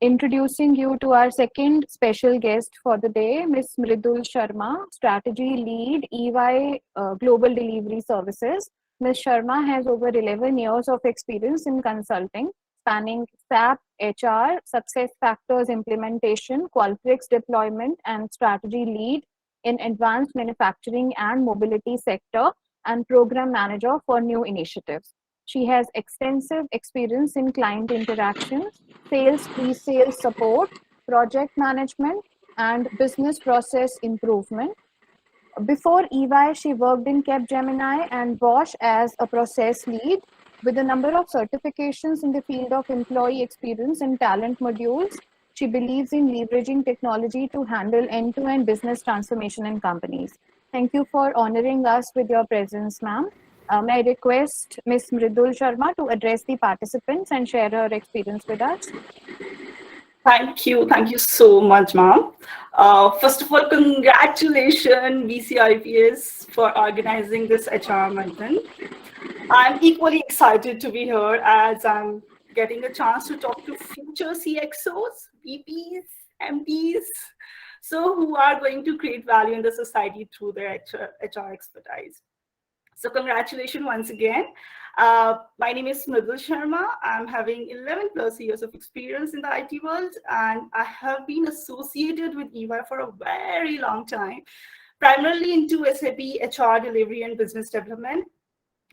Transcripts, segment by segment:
introducing you to our second special guest for the day, Ms. Mridul Sharma, Strategy Lead, EY Global Delivery Services. Ms. Sharma has over 11 years of experience in consulting, spanning SAP, HR, success factors implementation, Qualtrics deployment, and strategy lead in advanced manufacturing and mobility sector, and program manager for new initiatives. She has extensive experience in client interactions, sales, pre-sales support, project management, and business process improvement. Before EY, she worked in Capgemini and Bosch as a process lead with a number of certifications in the field of employee experience and talent modules. She believes in leveraging technology to handle end-to-end business transformation in companies. Thank you for honoring us with your presence, ma'am. May I request Ms. Mridul Sharma to address the participants and share her experience with us? Thank you. Thank you so much, ma'am. First of all, congratulations, VCIPS, for organizing this HR marathon. I'm equally excited to be here as I'm getting a chance to talk to future CXOs, VPs, MPs, so who are going to create value in the society through their HR expertise. So congratulations once again. My name is Mridul Sharma. I'm having 11 plus years of experience in the IT world, and I have been associated with EY for a very long time, primarily into SAP, HR delivery, and business development.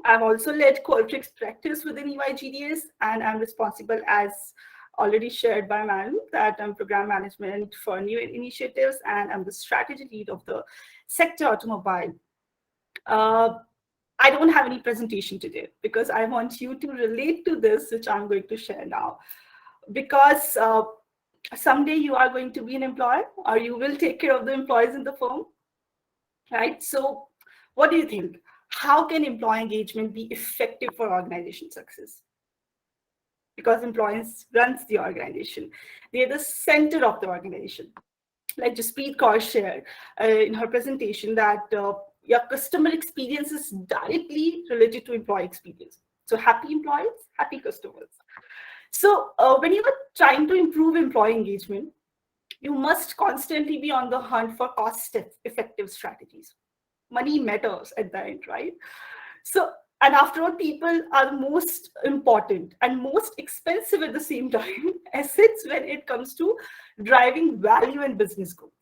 I've also led Qualtrics practice within EY GDS, and I'm responsible, as already shared by Madam, that I'm program management for new initiatives, and I'm the strategy lead of the sector automobile. I don't have any presentation today because I want you to relate to this, which I'm going to share now. Because someday you are going to be an employer, or you will take care of the employees in the firm, right? So what do you think? How can employee engagement be effective for organization success? Because employees runs the organization. They're the center of the organization. Like Jaspreet Kaur shared in her presentation that your customer experience is directly related to employee experience. So happy employees, happy customers. So when you are trying to improve employee engagement, you must constantly be on the hunt for cost-effective strategies. Money matters at the end, right? So, and after all, people are the most important and most expensive at the same time assets when it comes to driving value and business growth.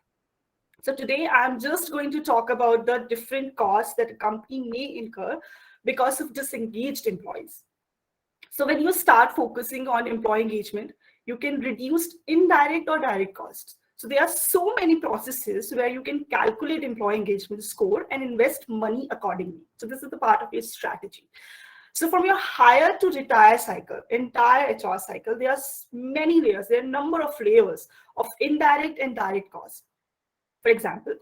So today, I'm just going to talk about the different costs that a company may incur because of disengaged employees. So when you start focusing on employee engagement, you can reduce indirect or direct costs. So there are so many processes where you can calculate employee engagement score and invest money accordingly. So this is the part of your strategy. So from your hire to retire cycle, entire HR cycle, there are many layers. There are a number of layers of indirect and direct costs. For example,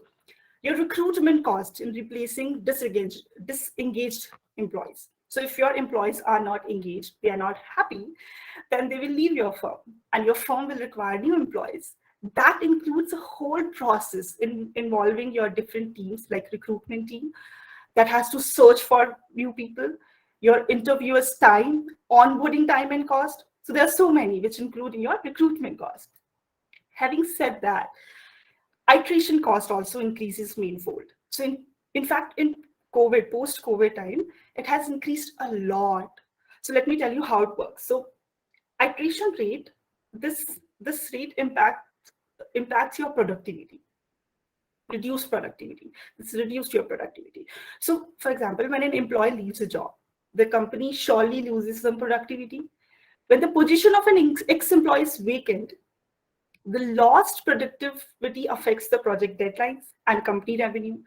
your recruitment cost in replacing disengaged employees. So if your employees are not engaged, they are not happy, then they will leave your firm and your firm will require new employees. That includes a whole process involving your different teams, like recruitment team that has to search for new people, your interviewers' time, onboarding time and cost. So there are so many which include in your recruitment cost. Having said that, iteration cost also increases manifold. So in fact, in COVID, post-COVID time, it has increased a lot. So let me tell you how it works. So iteration rate, this rate impacts your productivity. Reduce productivity. It's reduced your productivity. So for example, when an employee leaves a job, the company surely loses some productivity. When the position of an ex-employee is vacant, the lost productivity affects the project deadlines and company revenue.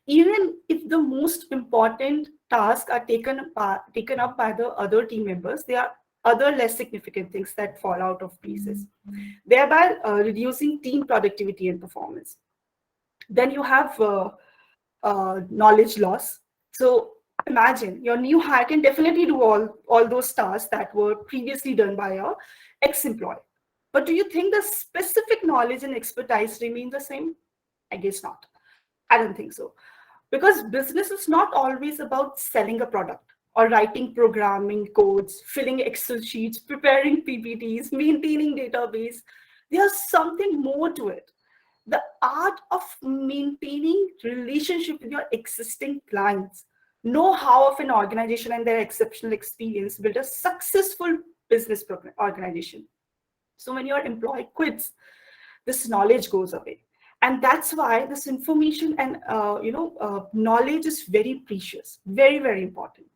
Even if the most important tasks are taken up by the other team members, there are other less significant things that fall out of places, thereby reducing team productivity and performance. Then you have knowledge loss. So imagine your new hire can definitely do all those tasks that were previously done by your ex-employee. But do you think the specific knowledge and expertise remain the same? I guess not. I don't think so. Because business is not always about selling a product or writing programming codes, filling Excel sheets, preparing PPTs, maintaining database. There's something more to it. The art of maintaining relationship with your existing clients, know how of an organization and their exceptional experience build a successful business organization. So when your employee quits, this knowledge goes away, and that's why this information and knowledge is very precious, very very important.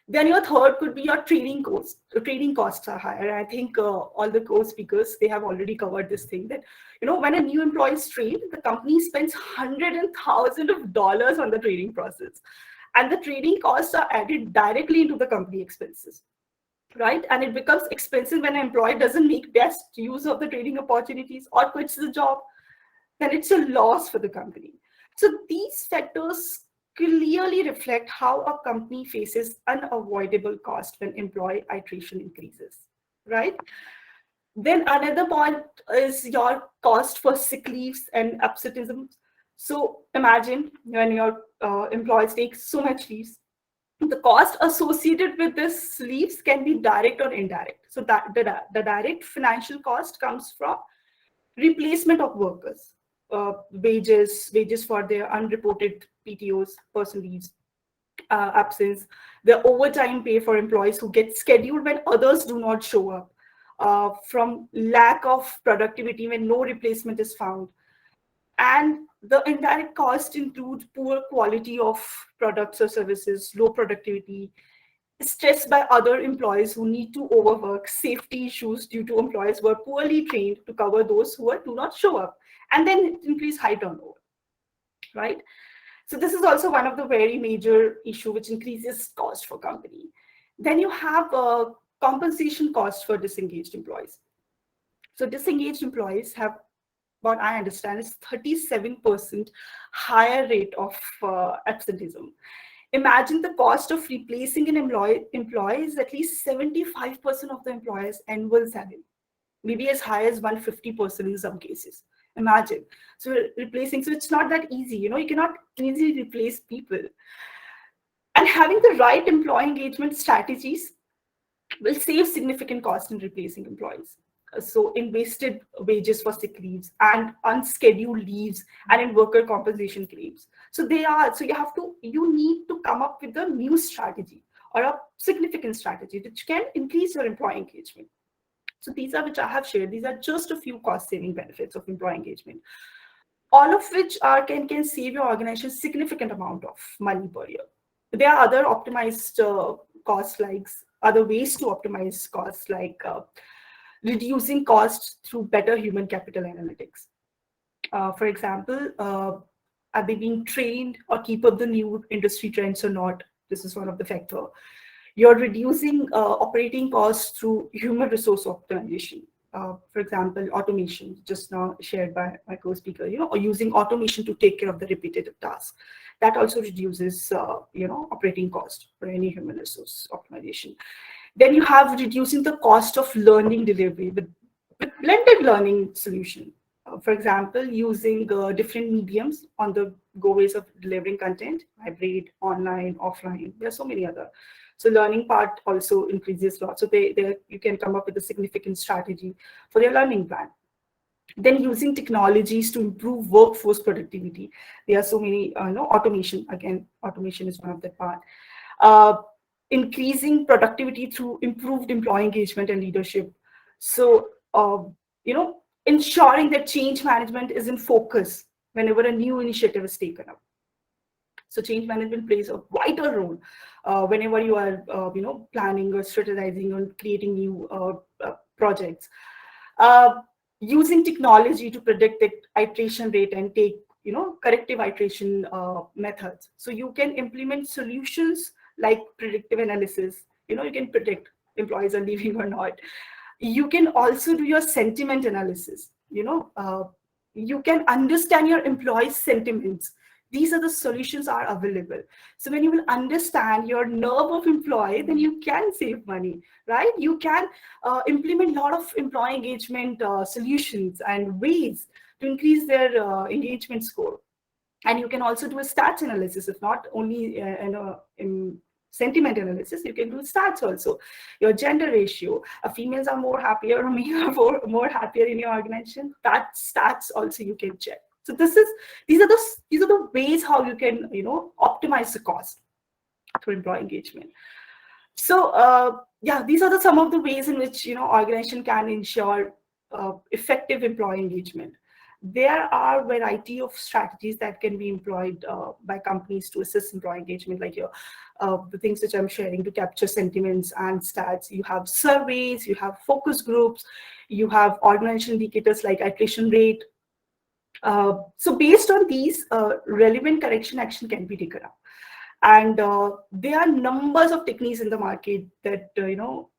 Then your third could be your training costs. The training costs are higher. I think all the co-speakers, they have already covered this thing that, when a new employee is trained, the company spends hundred and thousands of dollars on the training process. And the training costs are added directly into the company expenses, right? And it becomes expensive when an employee doesn't make best use of the training opportunities or quits the job. Then it's a loss for the company. So these factors clearly reflect how a company faces unavoidable cost when employee attrition increases, right? Then another point is your cost for sick leaves and absenteeism. So imagine when your employees take so much leaves, the cost associated with this leaves can be direct or indirect. So that the direct financial cost comes from replacement of workers, wages for their unreported PTOs, personal leaves, absence, the overtime pay for employees who get scheduled when others do not show up, from lack of productivity when no replacement is found. And the indirect costs include poor quality of products or services, low productivity, stressed by other employees who need to overwork, safety issues due to employees who are poorly trained to cover those do not show up, and then increase high turnover, right? So this is also one of the very major issue which increases cost for company. Then you have compensation costs for disengaged employees. So disengaged employees have, what I understand, is 37% higher rate of absenteeism. Imagine the cost of replacing an employee is at least 75% of the employer's annual salary, maybe as high as 150% in some cases. Imagine. So replacing, so it's not that easy. You cannot easily replace people. And having the right employee engagement strategies will save significant cost in replacing employees. So in wasted wages for sick leaves and unscheduled leaves and in worker compensation claims. So you need to come up with a new strategy or a significant strategy which can increase your employee engagement. So these are which I have shared. These are just a few cost saving benefits of employee engagement, all of which can save your organization significant amount of money per year. There are other optimized costs, like other ways to optimize costs, like reducing costs through better human capital analytics. For example, are they being trained or keep up the new industry trends or not? This is one of the factors. You're reducing operating costs through human resource optimization. For example, automation, just now shared by my co-speaker, or using automation to take care of the repetitive tasks. That also reduces, operating cost for any human resource optimization. Then you have reducing the cost of learning delivery with blended learning solution. For example, using different mediums on the go ways of delivering content, hybrid, online, offline. There are so many other. So learning part also increases a lot. So you can come up with a significant strategy for their learning plan. Then using technologies to improve workforce productivity. There are so many, automation. Again, automation is one of that part. Increasing productivity through improved employee engagement and leadership. So, ensuring that change management is in focus whenever a new initiative is taken up. So change management plays a vital role whenever you are, planning or strategizing or creating new projects. Using technology to predict the iteration rate and take, corrective iteration methods. So you can implement solutions like predictive analysis. You can predict employees are leaving or not. You can also do your sentiment analysis. You can understand your employees' sentiments. These are the solutions are available. So when you will understand your nerve of employee, then you can save money, right? You can implement a lot of employee engagement solutions and ways to increase their engagement score. And you can also do a stats analysis, if not only in sentiment analysis, you can do stats also. Your gender ratio, females are more happier or male are more happier in your organization. That stats also you can check. So these are the ways how you can optimize the cost through employee engagement. So yeah, these are some of the ways in which organization can ensure effective employee engagement. There are a variety of strategies that can be employed by companies to assist employee engagement, like the things which I'm sharing to capture sentiments and stats. You have surveys, you have focus groups, you have organizational indicators like attrition rate. So based on these, relevant correction action can be taken up. And there are numbers of techniques in the market that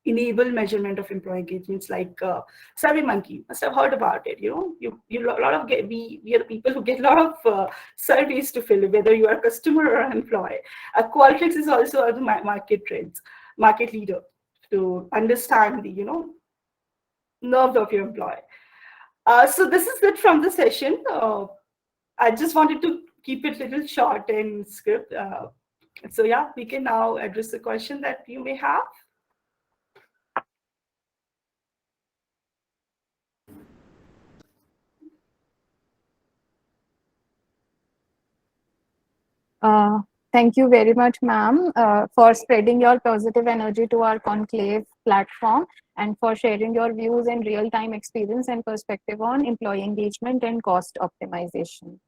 enable measurement of employee engagements, like SurveyMonkey. You must have heard about it. You a lot of we are the people who get a lot of surveys to fill, whether you are a customer or an employee. Qualtrics is also a market leader to understand the nerves of your employee. So this is it from the session. I just wanted to keep it a little short and script. So yeah, we can now address the question that you may have. Thank you very much, ma'am, for spreading your positive energy to our Conclave platform and for sharing your views and real-time experience and perspective on employee engagement and cost optimization.